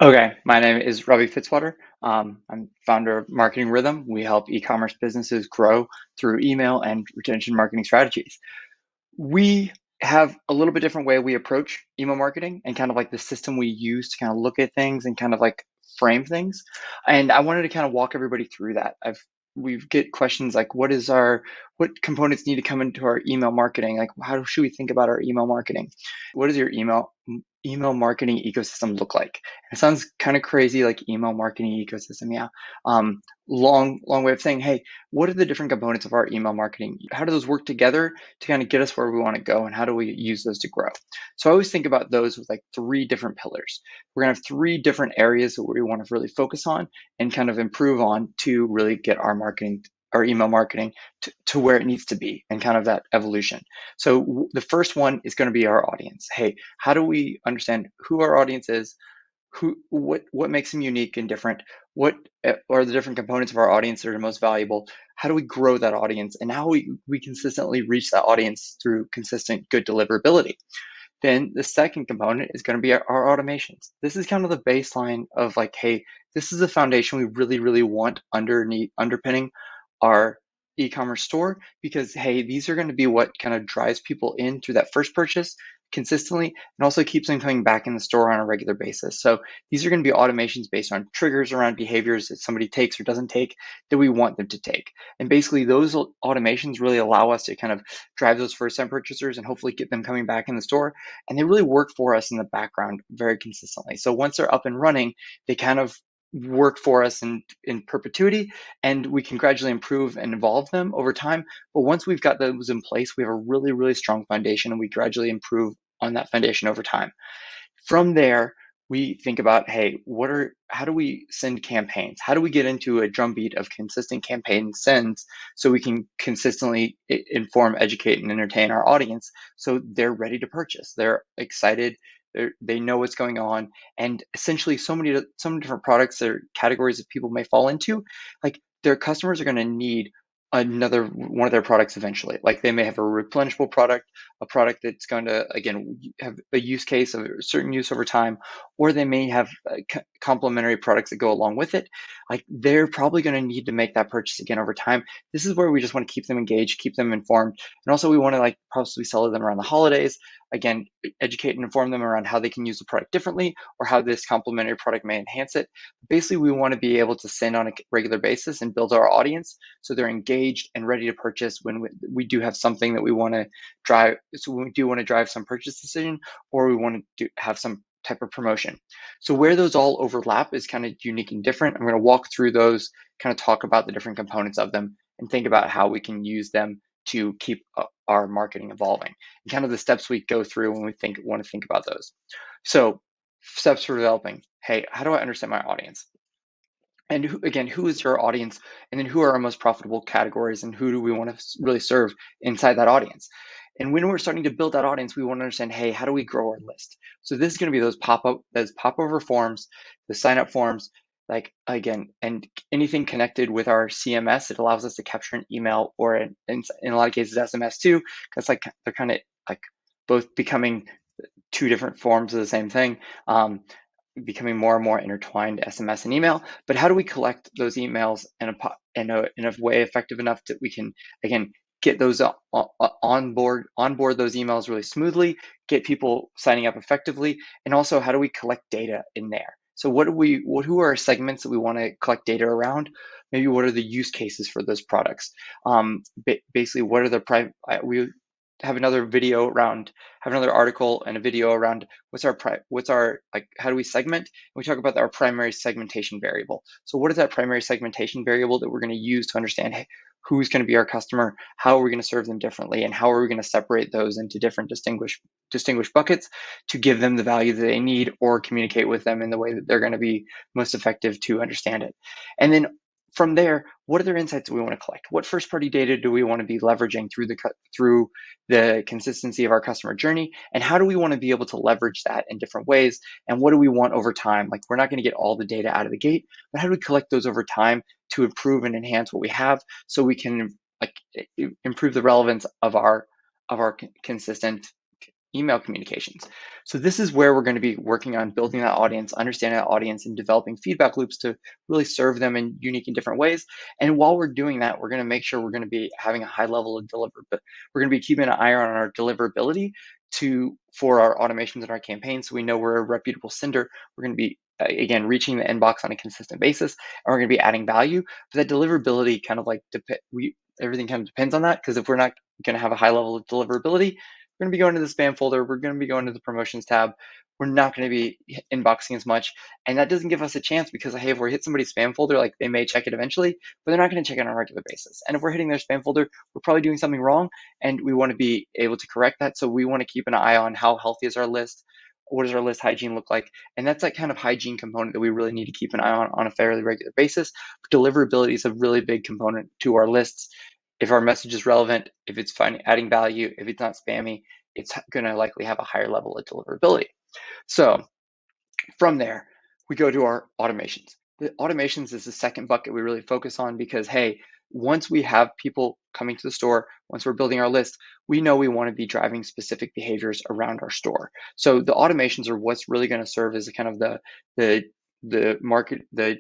Okay, my name is Robbie Fitzwater. I'm founder of Marketing Rhythm. We help e-commerce businesses grow through email and retention marketing strategies. We have a little bit different way we approach email marketing and kind of like the system we use to kind of look at things and kind of like frame things. And I wanted to kind of walk everybody through that. We get questions like what components need to come into our email marketing? Like how should we think about our email marketing? What does your email marketing ecosystem look like? It sounds kind of crazy, like email marketing ecosystem, yeah. Long way of saying, hey, what are the different components of our email marketing? How do those work together to kind of get us where we want to go, and how do we use those to grow? So I always think about those with like three different pillars. We're gonna have three different areas that we want to really focus on and kind of improve on to really get our email marketing to where it needs to be and kind of that evolution. So the first one is going to be our audience. Hey, how do we understand who our audience is? What makes them unique and different? What are the different components of our audience that are most valuable? How do we grow that audience, and how we consistently reach that audience through consistent good deliverability? Then the second component is going to be our automations. This is kind of the baseline of like, hey, this is the foundation we really want underpinning our e-commerce store, because hey, these are going to be what kind of drives people in through that first purchase consistently and also keeps them coming back in the store on a regular basis. So these are going to be automations based on triggers around behaviors that somebody takes or doesn't take that we want them to take. And basically those automations really allow us to kind of drive those first time purchasers and hopefully get them coming back in the store, and they really work for us in the background very consistently. So once they're up and running, they kind of work for us in perpetuity, and we can gradually improve and evolve them over time. But once we've got those in place, we have a really strong foundation, and we gradually improve on that foundation over time. From there, we think about, hey, how do we send campaigns? How do we get into a drumbeat of consistent campaign sends so we can consistently inform, educate, and entertain our audience so they're ready to purchase? They're excited. They know what's going on, and essentially, so many different products or categories that people may fall into, like their customers are going to need another one of their products eventually. Like they may have a replenishable product, a product that's going to again have a use case of a certain use over time, or they may have complementary products that go along with it. Like they're probably going to need to make that purchase again over time. This is where we just want to keep them engaged, keep them informed, and also we want to like possibly sell to them around the holidays. Again, educate and inform them around how they can use the product differently or how this complementary product may enhance it. Basically, we want to be able to send on a regular basis and build our audience so they're engaged and ready to purchase when we do have something that we want to drive. So when we do want to drive some purchase decision, or we want to have some type of promotion. So where those all overlap is kind of unique and different. I'm going to walk through those, kind of talk about the different components of them, and think about how we can use them to keep our marketing evolving, and kind of the steps we go through when we want to think about those. So steps for developing. Hey, how do I understand my audience? And who is your audience? And then who are our most profitable categories, and who do we want to really serve inside that audience? And when we're starting to build that audience, we want to understand, hey, how do we grow our list? So this is going to be those pop-over forms, the sign-up forms, like again, and anything connected with our CMS. It allows us to capture an email or in a lot of cases SMS too, because like they're kind of like both becoming two different forms of the same thing. Becoming more and more intertwined, SMS and email. But how do we collect those emails in a way effective enough that we can again get those onboard those emails really smoothly, get people signing up effectively, and also how do we collect data in there? So who are our segments that we want to collect data around? Maybe what are the use cases for those products? Basically, what are the we have another video around, have another article and a video around what's our like how do we segment, and we talk about our primary segmentation variable. So what is that primary segmentation variable that we're going to use to understand, hey, who's going to be our customer, how are we going to serve them differently, and how are we going to separate those into different distinguished buckets to give them the value that they need or communicate with them in the way that they're going to be most effective to understand it. And then from there, what other insights do we want to collect? What first party data do we want to be leveraging through the consistency of our customer journey, and how do we want to be able to leverage that in different ways, and what do we want over time? Like we're not going to get all the data out of the gate, but how do we collect those over time to improve and enhance what we have so we can like improve the relevance of our consistent email communications. So this is where we're going to be working on building that audience, understanding that audience, and developing feedback loops to really serve them in unique and different ways. And while we're doing that, we're going to make sure we're going to be having a high level of but we're going to be keeping an eye on our deliverability for our automations and our campaigns. So we know we're a reputable sender. We're going to be again reaching the inbox on a consistent basis, and we're going to be adding value. But that deliverability kind of like everything kind of depends on that, because if we're not going to have a high level of deliverability, we're going to be going to the spam folder. We're going to be going to the promotions tab. We're not going to be inboxing as much. And that doesn't give us a chance, because, hey, if we hit somebody's spam folder, like they may check it eventually, but they're not going to check it on a regular basis. And if we're hitting their spam folder, we're probably doing something wrong, and we want to be able to correct that. So we want to keep an eye on how healthy is our list. What does our list hygiene look like? And that's that kind of hygiene component that we really need to keep an eye on a fairly regular basis. Deliverability is a really big component to our lists. If our message is relevant, if it's adding value, if it's not spammy, it's going to likely have a higher level of deliverability. So from there, we go to our automations. The automations is the second bucket we really focus on, because, hey, once we have people coming to the store, once we're building our list, we know we want to be driving specific behaviors around our store. So the automations are what's really going to serve as kind of the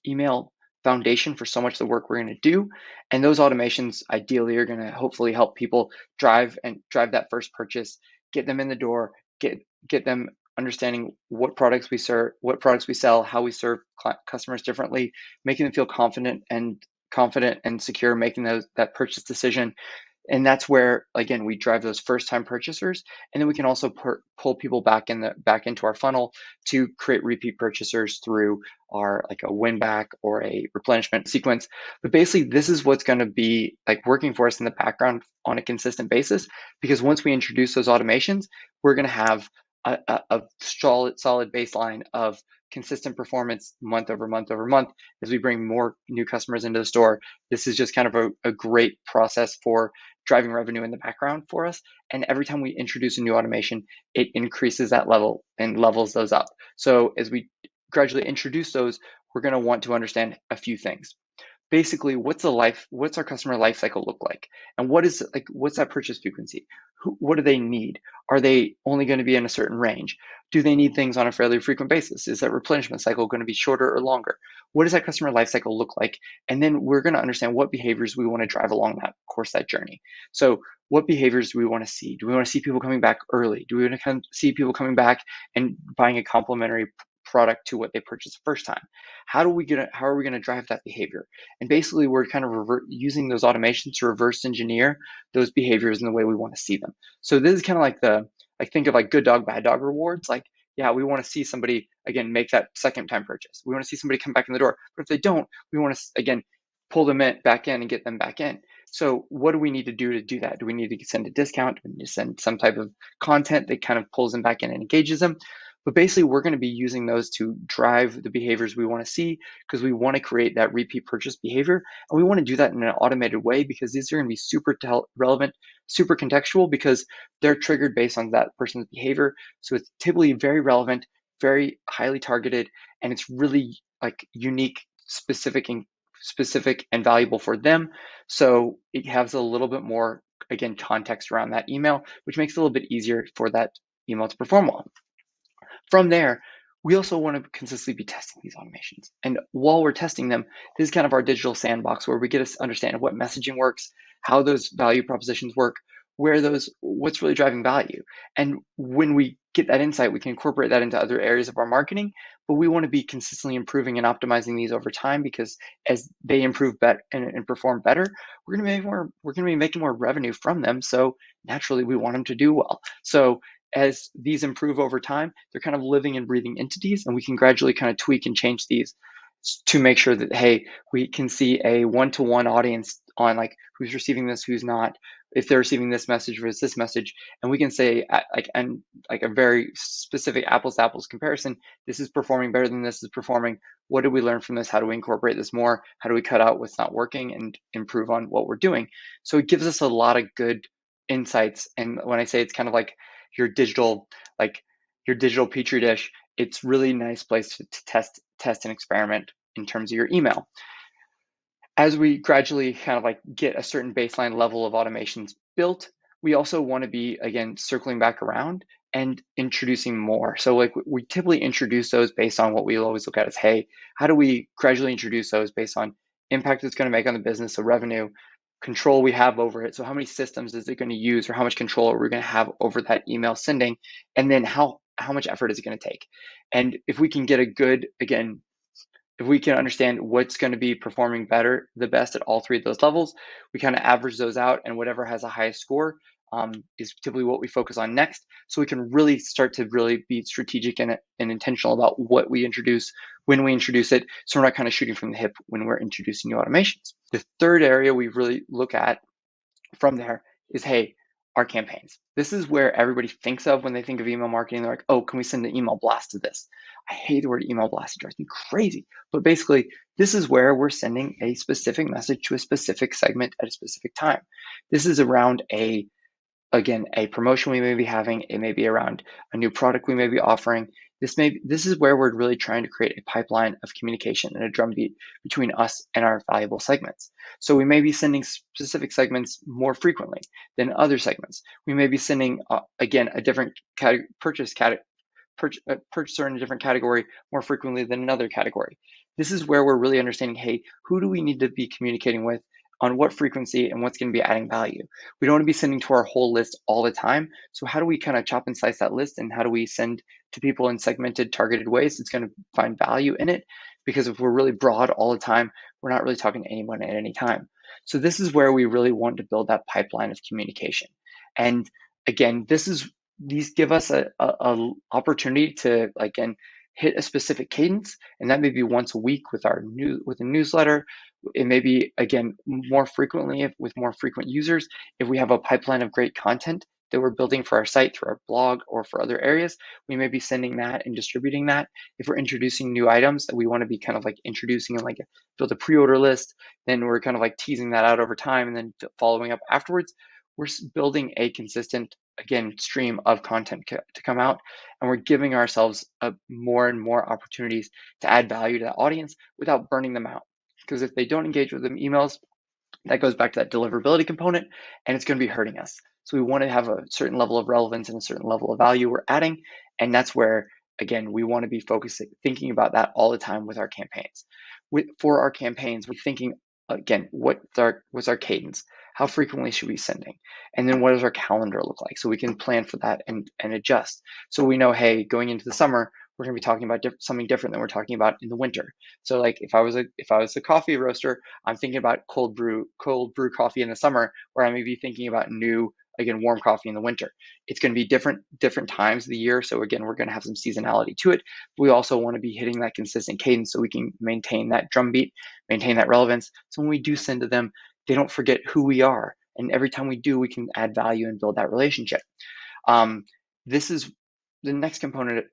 email foundation for so much of the work we're going to do. And those automations ideally are going to hopefully help people drive that first purchase, get them in the door, get them understanding what products we serve, what products we sell, how we serve customers differently, making them feel confident and secure making that purchase decision. And that's where, again, we drive those first-time purchasers, and then we can also pull people back into our funnel to create repeat purchasers through our like a win back or a replenishment sequence. But basically, this is what's going to be like working for us in the background on a consistent basis, because once we introduce those automations, we're going to have a solid baseline of consistent performance month over month over month as we bring more new customers into the store. This is just kind of a great process for driving revenue in the background for us. And every time we introduce a new automation, it increases that level and levels those up. So as we gradually introduce those, we're going to want to understand a few things. Basically, what's our customer life cycle look like? And what's that purchase frequency? What do they need? Are they only going to be in a certain range? Do they need things on a fairly frequent basis? Is that replenishment cycle going to be shorter or longer? What does that customer life cycle look like? And then we're going to understand what behaviors we want to drive along that journey. So what behaviors do we want to see? Do we want to see people coming back early? Do we want to see people coming back and buying a complementary product to what they purchased the first time? How are we going to drive that behavior? And basically, we're kind of using those automations to reverse engineer those behaviors in the way we want to see them. So this is kind of like think of like good dog, bad dog rewards. Like, yeah, we want to see somebody again make that second time purchase. We want to see somebody come back in the door. But if they don't, we want to again pull them back in and get them back in. So what do we need to do that? Do we need to send a discount? Do we need to send some type of content that kind of pulls them back in and engages them? But basically, we're going to be using those to drive the behaviors we want to see, because we want to create that repeat purchase behavior. And we want to do that in an automated way, because these are going to be super relevant, super contextual, because they're triggered based on that person's behavior. So it's typically very relevant, very highly targeted, and it's really like unique, specific and valuable for them. So it has a little bit more, again, context around that email, which makes it a little bit easier for that email to perform well. From there, we also want to consistently be testing these automations. And while we're testing them, this is kind of our digital sandbox where we get to understand what messaging works, how those value propositions work, what's really driving value. And when we get that insight, we can incorporate that into other areas of our marketing, but we want to be consistently improving and optimizing these over time, because as they improve better and perform better, we're going to be making more revenue from them. So naturally, we want them to do well. So as these improve over time, they're kind of living and breathing entities, and we can gradually kind of tweak and change these to make sure that, hey, we can see a one-to-one audience on like who's receiving this, who's not, if they're receiving this message versus this message, and we can say like a very specific apples to apples comparison. This is performing better than this is performing. What did we learn from this? How do we incorporate this more? How do we cut out what's not working and improve on what we're doing? So it gives us a lot of good insights. And when I say it's kind of like your digital petri dish, it's really nice place to test and experiment in terms of your email. As we gradually kind of like get a certain baseline level of automations built, We also want to be, again, circling back around and introducing more. So like we typically introduce those based on what we always look at as, hey, how do we gradually introduce those based on impact it's going to make on the business, so revenue, control we have over it. So how many systems is it going to use, or how much control are we going to have over that email sending? And then how much effort is it going to take? And if we can get a good, again, if we can understand what's going to be performing the best at all three of those levels, we kind of average those out, and whatever has a highest score is typically what we focus on next. So we can really start to really be strategic and intentional about what we introduce, when we introduce it, so we're not kind of shooting from the hip when we're introducing new automations. The third area we really look at from there is, hey, our campaigns. This is where everybody thinks of when they think of email marketing. They're like, oh, can we send an email blast to this? I hate the word email blast. It drives me crazy. But basically, this is where we're sending a specific message to a specific segment at a specific time. This is around again, a promotion we may be having. It may be around a new product we may be offering. This is where we're really trying to create a pipeline of communication and a drumbeat between us and our valuable segments. So we may be sending specific segments more frequently than other segments. We may be sending, again, a different purchaser in a different category more frequently than another category. This is where we're really understanding, hey, who do we need to be communicating with, on what frequency, and what's going to be adding value. We don't want to be sending to our whole list all the time. So how do we kind of chop and slice that list, and how do we send to people in segmented, targeted ways that's going to find value in it? Because if we're really broad all the time, we're not really talking to anyone at any time. So this is where we really want to build that pipeline of communication. And again, these give us a opportunity to, again, hit a specific cadence, and that may be once a week with a newsletter. It may be, again, more frequently with more frequent users. If we have a pipeline of great content that we're building for our site through our blog or for other areas, we may be sending that and distributing that. If we're introducing new items that we want to be kind of like introducing and like build a pre-order list, then we're kind of like teasing that out over time and then following up afterwards. We're building a consistent, again, stream of content to come out, and we're giving ourselves more and more opportunities to add value to that audience without burning them out. Because if they don't engage with them emails, that goes back to that deliverability component, and it's going to be hurting us. So we want to have a certain level of relevance and a certain level of value we're adding, and that's where, again, we want to be thinking about that all the time with our campaigns. For our campaigns, we're thinking, again, what's our cadence? How frequently should we be sending? And then what does our calendar look like? So we can plan for that and adjust. So we know, hey, going into the summer, we're going to be talking about something different than we're talking about in the winter. So like if I was a coffee roaster, I'm thinking about cold brew coffee in the summer, where I may be thinking about new, again, warm coffee in the winter. It's going to be different times of the year. So again, we're going to have some seasonality to it. But we also want to be hitting that consistent cadence so we can maintain that drumbeat, maintain that relevance. So when we do send to them, they don't forget who we are. And every time we do, we can add value and build that relationship. This is the next component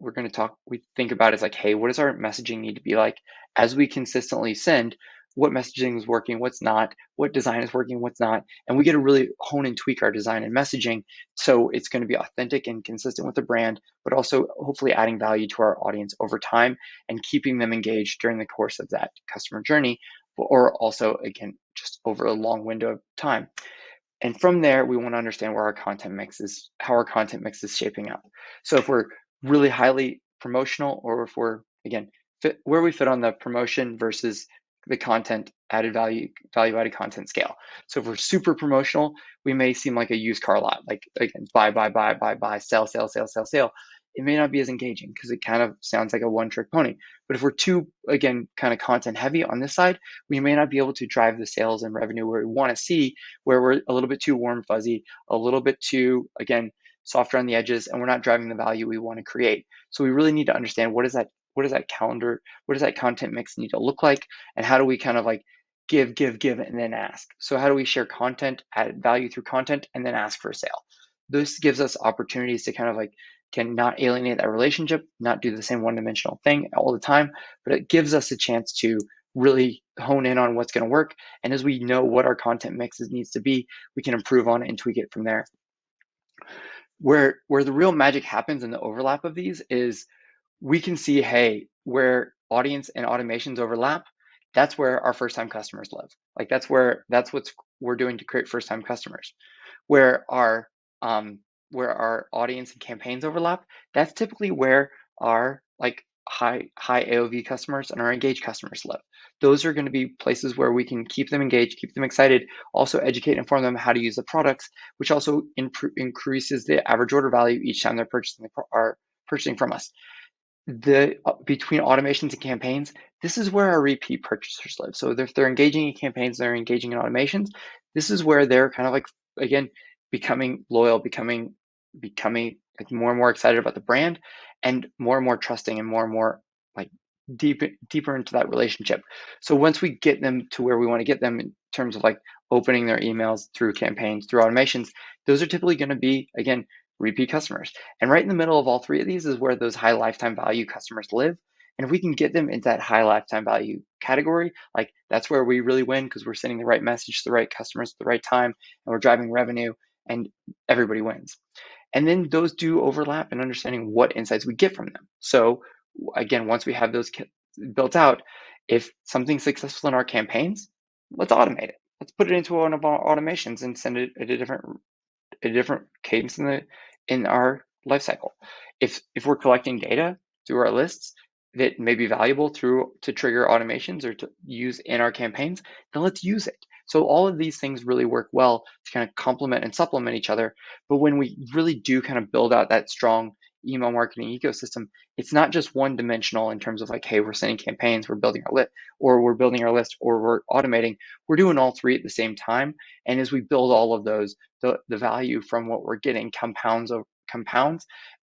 we think about is like, hey, what does our messaging need to be like as we consistently send? What messaging is working, what's not, what design is working, what's not, and we get to really hone and tweak our design and messaging so it's going to be authentic and consistent with the brand, but also hopefully adding value to our audience over time and keeping them engaged during the course of that customer journey, or also, again, just over a long window of time. And from there, we want to understand how our content mix is shaping up. So if we're really highly promotional, or if we're, again, where we fit on the promotion versus the content value added content scale. So if we're super promotional, we may seem like a used car lot, like, again, buy, sell, sell, sell, sell, sell. It may not be as engaging because it kind of sounds like a one-trick pony. But if we're too, again, kind of content heavy on this side, we may not be able to drive the sales and revenue where we want to see, where we're a little bit too warm fuzzy, a little bit too, again, softer on the edges, and we're not driving the value we want to create. So we really need to understand what does that content mix need to look like, and how do we kind of like give, and then ask. So how do we share content, add value through content, and then ask for a sale? This gives us opportunities to kind of like, can not alienate that relationship, not do the same one-dimensional thing all the time, but it gives us a chance to really hone in on what's going to work. And as we know what our content mixes needs to be, we can improve on it and tweak it from there. Where the real magic happens in the overlap of these is we can see, hey, where audience and automations overlap, that's where our first-time customers live. Like that's what we're doing to create first-time customers. Where our where our audience and campaigns overlap, that's typically where our like high AOV customers and our engaged customers live. Those are going to be places where we can keep them engaged, keep them excited, also educate and inform them how to use the products, which also increases the average order value each time they're purchasing from us. Between automations and campaigns, this is where our repeat purchasers live. So if they're engaging in campaigns, they're engaging in automations, this is where they're kind of like, again, becoming loyal, becoming like more and more excited about the brand, and more trusting, and more like deeper into that relationship. So once we get them to where we want to get them in terms of like opening their emails through campaigns, through automations, those are typically going to be, again, repeat customers. And right in the middle of all three of these is where those high lifetime value customers live. And if we can get them into that high lifetime value category, like that's where we really win, because we're sending the right message to the right customers at the right time, and we're driving revenue, and everybody wins. And then those do overlap in understanding what insights we get from them. So again, once we have those built out, if something's successful in our campaigns, let's automate it. Let's put it into one of our automations and send it at a different cadence in our life cycle. If we're collecting data through our lists that may be valuable to trigger automations or to use in our campaigns, then let's use it. So all of these things really work well to kind of complement and supplement each other. But when we really do kind of build out that strong email marketing ecosystem, it's not just one dimensional in terms of like, hey, we're sending campaigns, we're building our list, or we're building our list, or we're automating. We're doing all three at the same time. And as we build all of those, the value from what we're getting compounds,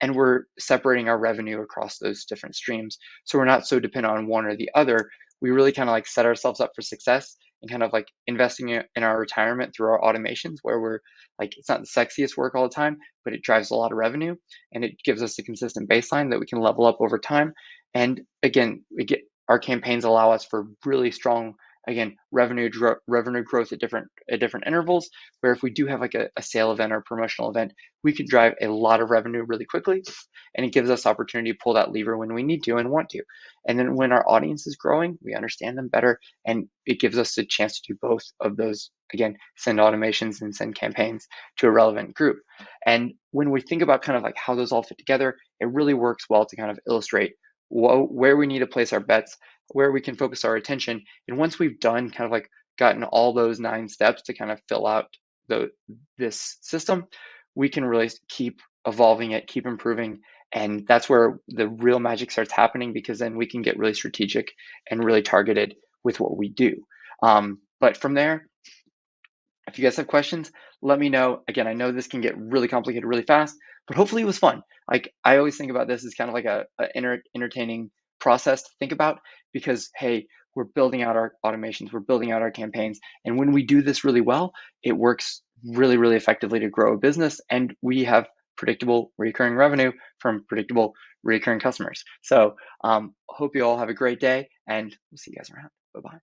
and we're separating our revenue across those different streams. So we're not so dependent on one or the other. We really kind of like set ourselves up for success and kind of like investing in our retirement through our automations, where we're like, it's not the sexiest work all the time, but it drives a lot of revenue, and it gives us a consistent baseline that we can level up over time. And again, our campaigns allow us for really strong, again, revenue growth at different intervals, where if we do have like a sale event or promotional event, we could drive a lot of revenue really quickly, and it gives us opportunity to pull that lever when we need to and want to. And then when our audience is growing, we understand them better, and it gives us a chance to do both of those. Again, send automations and send campaigns to a relevant group. And when we think about kind of like how those all fit together, it really works well to kind of illustrate where we need to place our bets, where we can focus our attention. And once we've done kind of like gotten all those 9 steps to kind of fill out this system, we can really keep evolving it, keep improving. And that's where the real magic starts happening, because then we can get really strategic and really targeted with what we do. But from there, if you guys have questions, let me know. Again, I know this can get really complicated really fast, but hopefully it was fun. Like, I always think about this as kind of like a entertaining process to think about, because hey, we're building out our automations, we're building out our campaigns, and when we do this really well, it works really effectively to grow a business, and we have predictable recurring revenue from predictable recurring customers. So hope you all have a great day, and we'll see you guys around. Bye-bye.